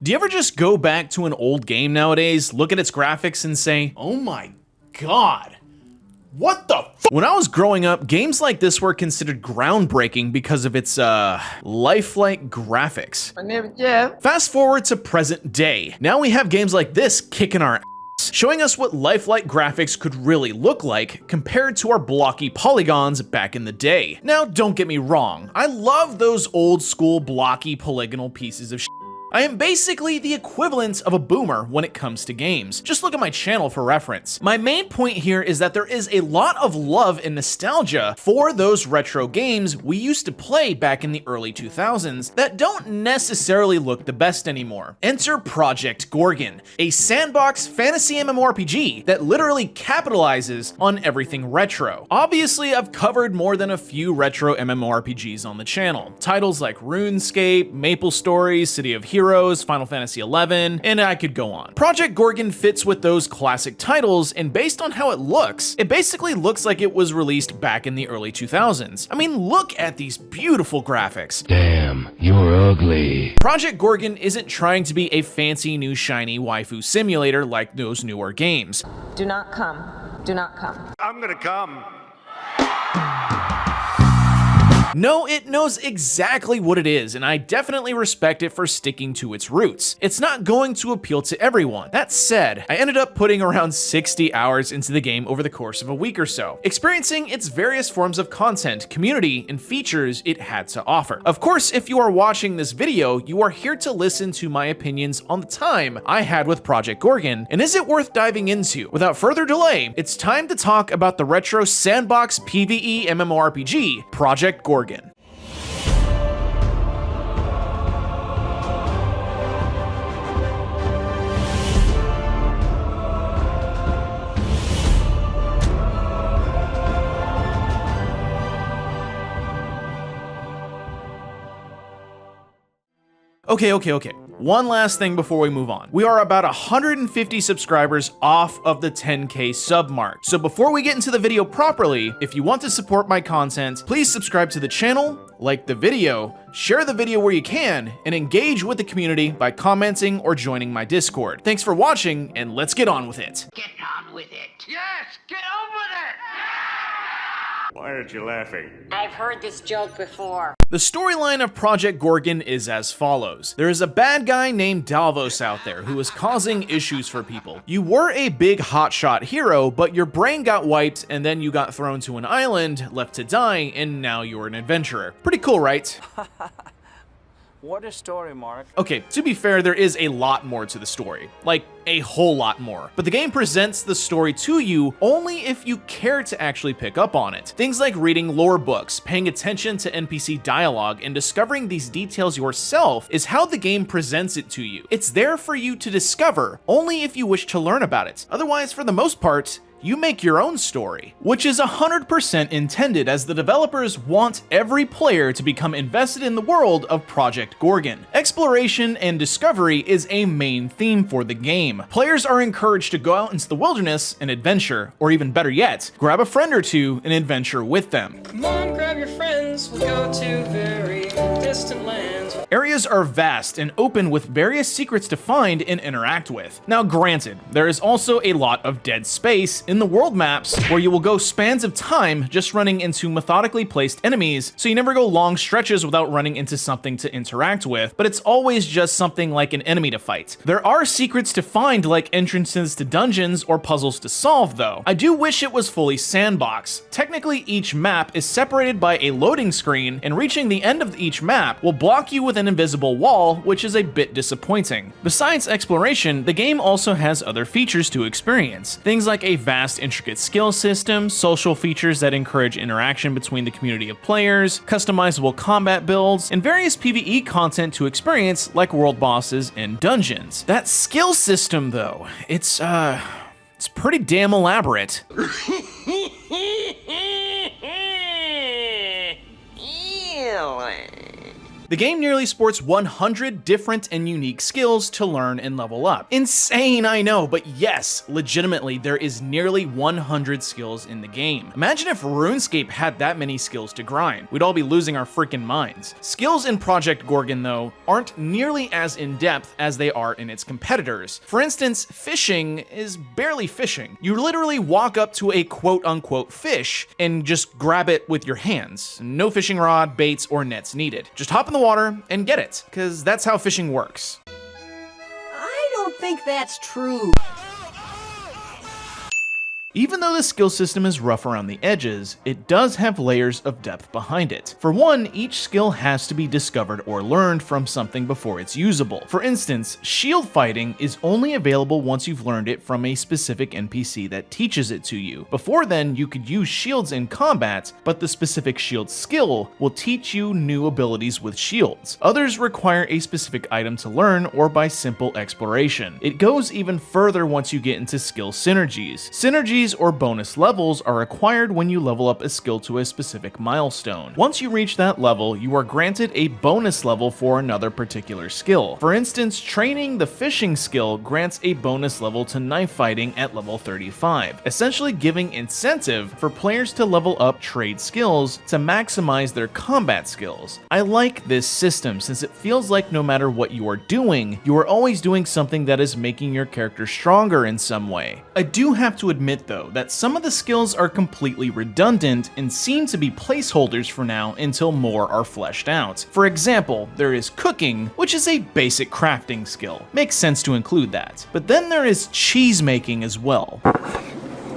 Do you ever just go back to an old game nowadays, look at its graphics and say, oh my god, what the f? When I was growing up, games like this were considered groundbreaking because of its, lifelike graphics. My name is Jeff. Fast forward to present day. Now we have games like this kicking our ass, showing us what lifelike graphics could really look like compared to our blocky polygons back in the day. Now, don't get me wrong, I love those old school blocky polygonal pieces of shit. I am basically the equivalent of a boomer when it comes to games. Just look at my channel for reference. My main point here is that there is a lot of love and nostalgia for those retro games we used to play back in the early 2000s that don't necessarily look the best anymore. Enter Project Gorgon, a sandbox fantasy MMORPG that literally capitalizes on everything retro. Obviously, I've covered more than a few retro MMORPGs on the channel. Titles like RuneScape, MapleStory, City of Heroes, Final Fantasy XI, and I could go on. Project Gorgon fits with those classic titles, and based on how it looks, it basically looks like it was released back in the early 2000s. I mean, look at these beautiful graphics. Damn, you're ugly. Project Gorgon isn't trying to be a fancy new shiny waifu simulator like those newer games. Do not come. Do not come. I'm gonna come. No, it knows exactly what it is, and I definitely respect it for sticking to its roots. It's not going to appeal to everyone. That said, I ended up putting around 60 hours into the game over the course of a week or so, experiencing its various forms of content, community, and features it had to offer. Of course, if you are watching this video, you are here to listen to my opinions on the time I had with Project Gorgon, and is it worth diving into? Without further delay, it's time to talk about the retro sandbox PvE MMORPG, Project Gorgon. Okay. One last thing before we move on. We are about 150 subscribers off of the 10K sub mark. So before we get into the video properly, if you want to support my content, please subscribe to the channel, like the video, share the video where you can, and engage with the community by commenting or joining my Discord. Thanks for watching, and let's get on with it. Get on with it. Yes, get on with it. Why aren't you laughing? I've heard this joke before. The storyline of Project Gorgon is as follows. There is a bad guy named Davos out there who is causing issues for people. You were a big hotshot hero, but your brain got wiped and then you got thrown to an island, left to die, and now you're an adventurer. Pretty cool, right? What a story, Mark. Okay, to be fair, there is a lot more to the story. Like, a whole lot more. But the game presents the story to you only if you care to actually pick up on it. Things like reading lore books, paying attention to NPC dialogue, and discovering these details yourself is how the game presents it to you. It's there for you to discover, only if you wish to learn about it. Otherwise, for the most part, you make your own story, which is 100% intended as the developers want every player to become invested in the world of Project Gorgon. Exploration and discovery is a main theme for the game. Players are encouraged to go out into the wilderness and adventure, or even better yet, grab a friend or two and adventure with them. Come on, grab your friends, we'll go to very distant lands. Areas are vast and open with various secrets to find and interact with. Now granted, there is also a lot of dead space in the world maps where you will go spans of time just running into methodically placed enemies, so you never go long stretches without running into something to interact with, but it's always just something like an enemy to fight. There are secrets to find like entrances to dungeons or puzzles to solve though. I do wish it was fully sandbox. Technically each map is separated by a loading screen, and reaching the end of each map will block you with an invisible wall, which is a bit disappointing. Besides exploration, the game also has other features to experience. Things like a vast intricate skill system, social features that encourage interaction between the community of players, customizable combat builds, and various PvE content to experience like world bosses and dungeons. That skill system though, it's pretty damn elaborate. The game nearly sports 100 different and unique skills to learn and level up. Insane, I know, but yes, legitimately, there is nearly 100 skills in the game. Imagine if RuneScape had that many skills to grind. We'd all be losing our freaking minds. Skills in Project Gorgon, though, aren't nearly as in-depth as they are in its competitors. For instance, fishing is barely fishing. You literally walk up to a quote-unquote fish and just grab it with your hands. No fishing rod, baits, or nets needed. Just hop in the water and get it, because that's how fishing works. I don't think that's true. Even though the skill system is rough around the edges, it does have layers of depth behind it. For one, each skill has to be discovered or learned from something before it's usable. For instance, shield fighting is only available once you've learned it from a specific NPC that teaches it to you. Before then, you could use shields in combat, but the specific shield skill will teach you new abilities with shields. Others require a specific item to learn or by simple exploration. It goes even further once you get into skill synergies. Synergies or bonus levels are acquired when you level up a skill to a specific milestone. Once you reach that level, you are granted a bonus level for another particular skill. For instance, training the fishing skill grants a bonus level to knife fighting at level 35, essentially giving incentive for players to level up trade skills to maximize their combat skills. I like this system since it feels like no matter what you are doing, you are always doing something that is making your character stronger in some way. I do have to admit though, that some of the skills are completely redundant and seem to be placeholders for now until more are fleshed out. For example, there is cooking, which is a basic crafting skill. Makes sense to include that. But then there is cheese making as well.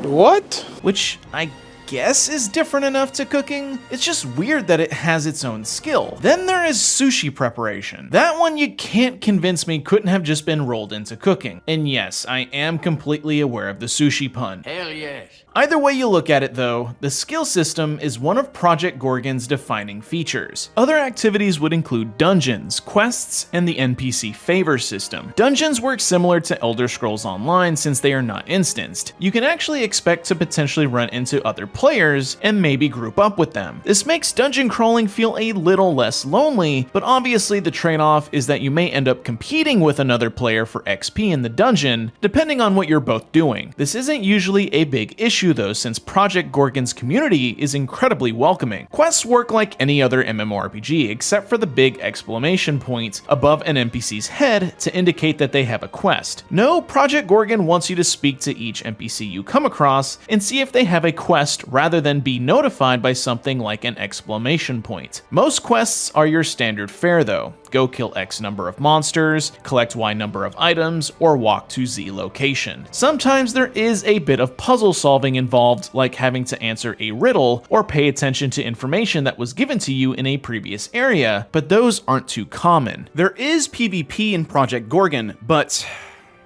What? Which I guess is different enough to cooking. It's just weird that it has its own skill. Then there is sushi preparation. That one you can't convince me couldn't have just been rolled into cooking. And yes, I am completely aware of the sushi pun. Hell yes. Either way you look at it though, the skill system is one of Project Gorgon's defining features. Other activities would include dungeons, quests, and the NPC favor system. Dungeons work similar to Elder Scrolls Online since they are not instanced. You can actually expect to potentially run into other players and maybe group up with them. This makes dungeon crawling feel a little less lonely, but obviously the trade-off is that you may end up competing with another player for XP in the dungeon, depending on what you're both doing. This isn't usually a big issue though, since Project Gorgon's community is incredibly welcoming. Quests work like any other MMORPG, except for the big exclamation point above an NPC's head to indicate that they have a quest. No, Project Gorgon wants you to speak to each NPC you come across and see if they have a quest rather than be notified by something like an exclamation point. Most quests are your standard fare though. Go kill X number of monsters, collect Y number of items, or walk to Z location. Sometimes there is a bit of puzzle solving involved, like having to answer a riddle or pay attention to information that was given to you in a previous area, but those aren't too common. There is PvP in Project Gorgon, but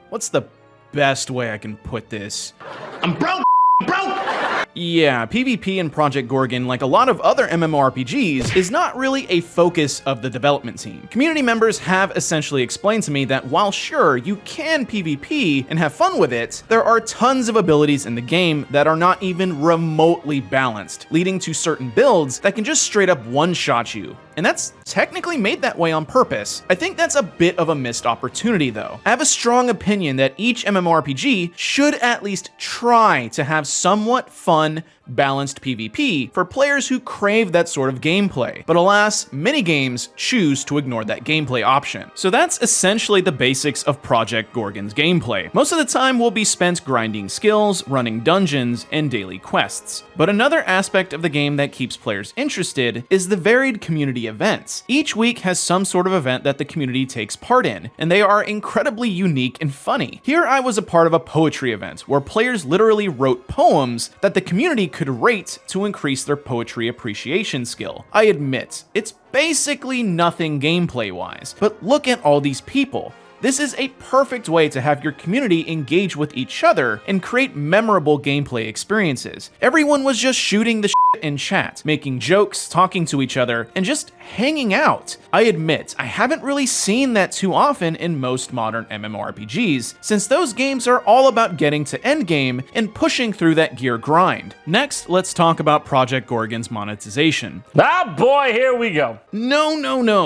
what's the best way I can put this? I'm broke! Yeah, PvP in Project Gorgon, like a lot of other MMORPGs, is not really a focus of the development team. Community members have essentially explained to me that while sure, you can PvP and have fun with it, there are tons of abilities in the game that are not even remotely balanced, leading to certain builds that can just straight up one-shot you. And that's technically made that way on purpose. I think that's a bit of a missed opportunity though. I have a strong opinion that each MMORPG should at least try to have somewhat fun, balanced PvP for players who crave that sort of gameplay. But alas, many games choose to ignore that gameplay option. So that's essentially the basics of Project Gorgon's gameplay. Most of the time will be spent grinding skills, running dungeons, and daily quests. But another aspect of the game that keeps players interested is the varied community events. Each week has some sort of event that the community takes part in, and they are incredibly unique and funny. Here I was a part of a poetry event where players literally wrote poems that the community could rate to increase their poetry appreciation skill. I admit, it's basically nothing gameplay-wise, but look at all these people. This is a perfect way to have your community engage with each other and create memorable gameplay experiences. Everyone was just shooting the in chat, making jokes, talking to each other, and just hanging out. I admit, I haven't really seen that too often in most modern MMORPGs, since those games are all about getting to endgame and pushing through that gear grind. Next, let's talk about Project Gorgon's monetization. Ah boy, here we go. No,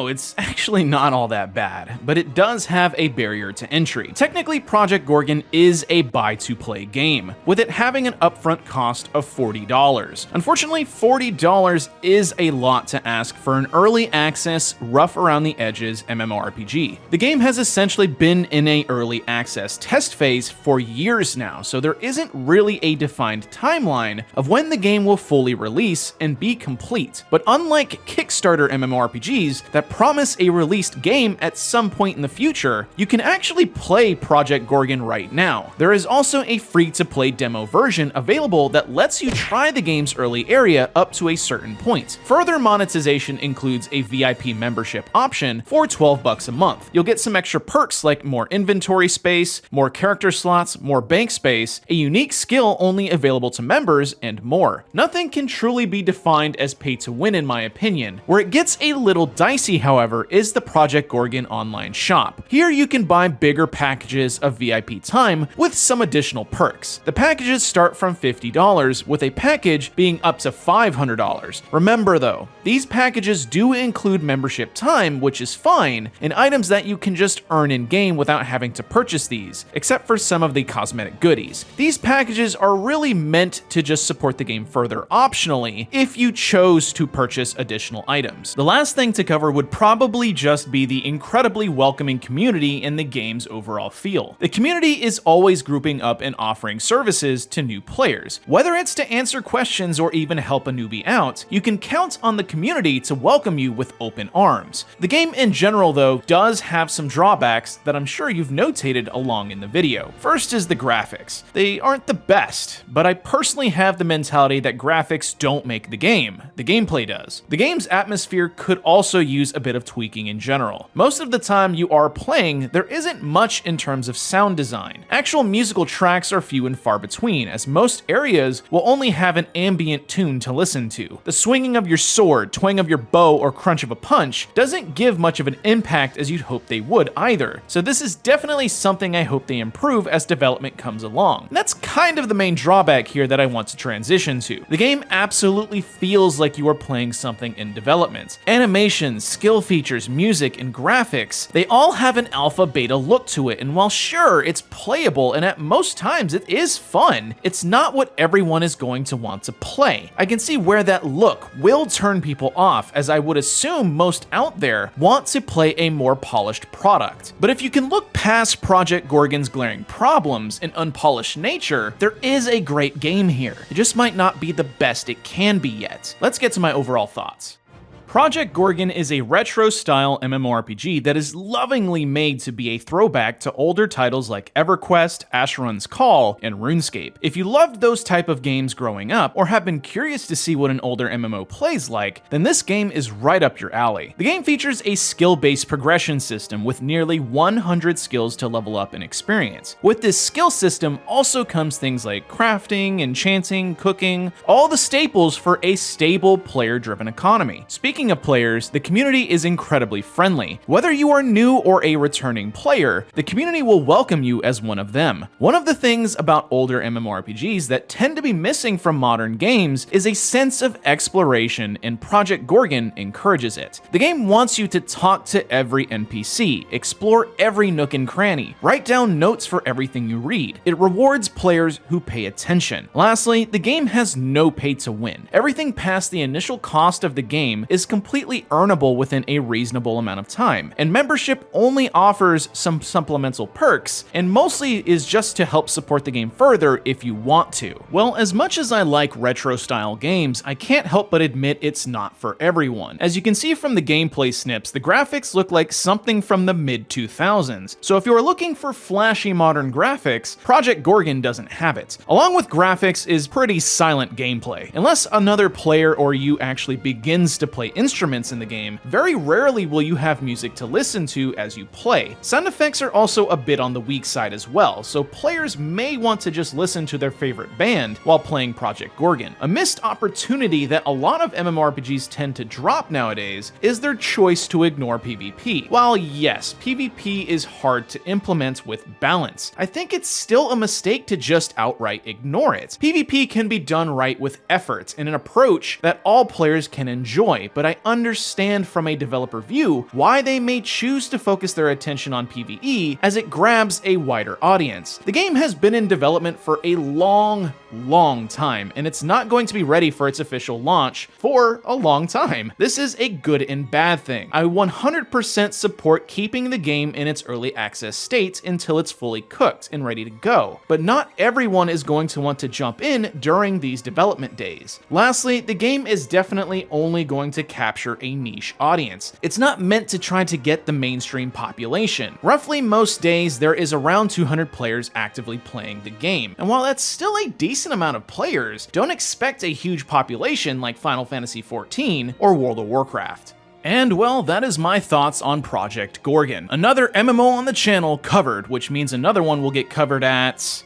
it's actually not all that bad, but it does have a barrier to entry. Technically, Project Gorgon is a buy-to-play game, with it having an upfront cost of $40. Unfortunately, $40 is a lot to ask for an early access, rough around the edges MMORPG. The game has essentially been in a early access test phase for years now, so there isn't really a defined timeline of when the game will fully release and be complete. But unlike Kickstarter MMORPGs that promise a released game at some point in the future, you can actually play Project Gorgon right now. There is also a free-to-play demo version available that lets you try the game's early area up to a certain point. Further monetization includes a VIP membership option for $12 a month. You'll get some extra perks like more inventory space, more character slots, more bank space, a unique skill only available to members, and more. Nothing can truly be defined as pay to win in my opinion. Where it gets a little dicey, however, is the Project Gorgon online shop. Here you can buy bigger packages of VIP time with some additional perks. The packages start from $50, with a package being up to $500. Remember though, these packages do include membership time, which is fine, and items that you can just earn in-game without having to purchase these, except for some of the cosmetic goodies. These packages are really meant to just support the game further optionally if you chose to purchase additional items. The last thing to cover would probably just be the incredibly welcoming community and the game's overall feel. The community is always grouping up and offering services to new players. Whether it's to answer questions or even help a newbie out, you can count on the community to welcome you with open arms. The game in general though does have some drawbacks that I'm sure you've notated along in the video. First is the graphics. They aren't the best, but I personally have the mentality that graphics don't make the game. The gameplay does. The game's atmosphere could also use a bit of tweaking in general. Most of the time you are playing, there isn't much in terms of sound design. Actual musical tracks are few and far between, as most areas will only have an ambient tune to listen to. The swinging of your sword, twang of your bow, or crunch of a punch doesn't give much of an impact as you'd hope they would either. So this is definitely something I hope they improve as development comes along. And that's kind of the main drawback here that I want to transition to. The game absolutely feels like you are playing something in development. Animations, skill features, music, and graphics, they all have an alpha beta look to it, and while sure, it's playable and at most times it is fun, it's not what everyone is going to want to play. I can see where that look will turn people off, as I would assume most out there want to play a more polished product. But if you can look past Project Gorgon's glaring problems and unpolished nature, there is a great game here. It just might not be the best it can be yet. Let's get to my overall thoughts. Project Gorgon is a retro-style MMORPG that is lovingly made to be a throwback to older titles like EverQuest, Asheron's Call, and RuneScape. If you loved those type of games growing up, or have been curious to see what an older MMO plays like, then this game is right up your alley. The game features a skill-based progression system with nearly 100 skills to level up and experience. With this skill system also comes things like crafting, enchanting, cooking, all the staples for a stable player-driven economy. Speaking of players, the community is incredibly friendly. Whether you are new or a returning player, the community will welcome you as one of them. One of the things about older MMORPGs that tend to be missing from modern games is a sense of exploration, and Project Gorgon encourages it. The game wants you to talk to every NPC, explore every nook and cranny, write down notes for everything you read. It rewards players who pay attention. Lastly, the game has no pay to win. Everything past the initial cost of the game is completely earnable within a reasonable amount of time, and membership only offers some supplemental perks, and mostly is just to help support the game further if you want to. Well, as much as I like retro-style games, I can't help but admit it's not for everyone. As you can see from the gameplay snips, the graphics look like something from the mid-2000s, so if you are looking for flashy modern graphics, Project Gorgon doesn't have it. Along with graphics is pretty silent gameplay. Unless another player or you actually begins to play instruments in the game, very rarely will you have music to listen to as you play. Sound effects are also a bit on the weak side as well, so players may want to just listen to their favorite band while playing Project Gorgon. A missed opportunity that a lot of MMORPGs tend to drop nowadays is their choice to ignore PvP. While yes, PvP is hard to implement with balance, I think it's still a mistake to just outright ignore it. PvP can be done right with effort and an approach that all players can enjoy, but I understand from a developer view why they may choose to focus their attention on PvE as it grabs a wider audience. The game has been in development for a long time, and it's not going to be ready for its official launch for a long time. This is a good and bad thing. I 100% support keeping the game in its early access state until it's fully cooked and ready to go, but not everyone is going to want to jump in during these development days. Lastly, the game is definitely only going to capture a niche audience. It's not meant to try to get the mainstream population. Roughly most days, there is around 200 players actively playing the game, and while that's still a decent amount of players, don't expect a huge population like Final Fantasy XIV or World of Warcraft. And well, that is my thoughts on Project Gorgon. Another MMO on the channel covered, which means another one will get covered at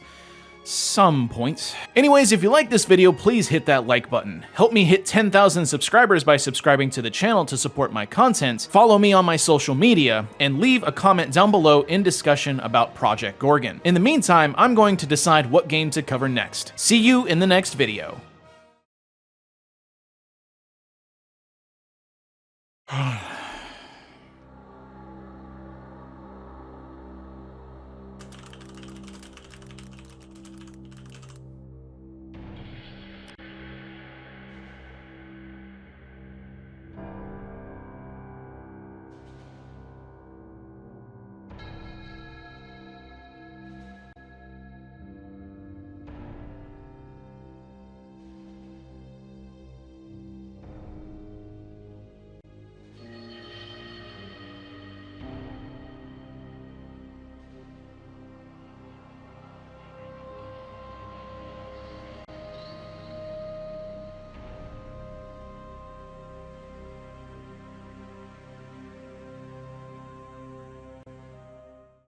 some point. Anyways, if you like this video, please hit that like button. Help me hit 10,000 subscribers by subscribing to the channel to support my content, follow me on my social media, and leave a comment down below in discussion about Project Gorgon. In the meantime, I'm going to decide what game to cover next. See you in the next video.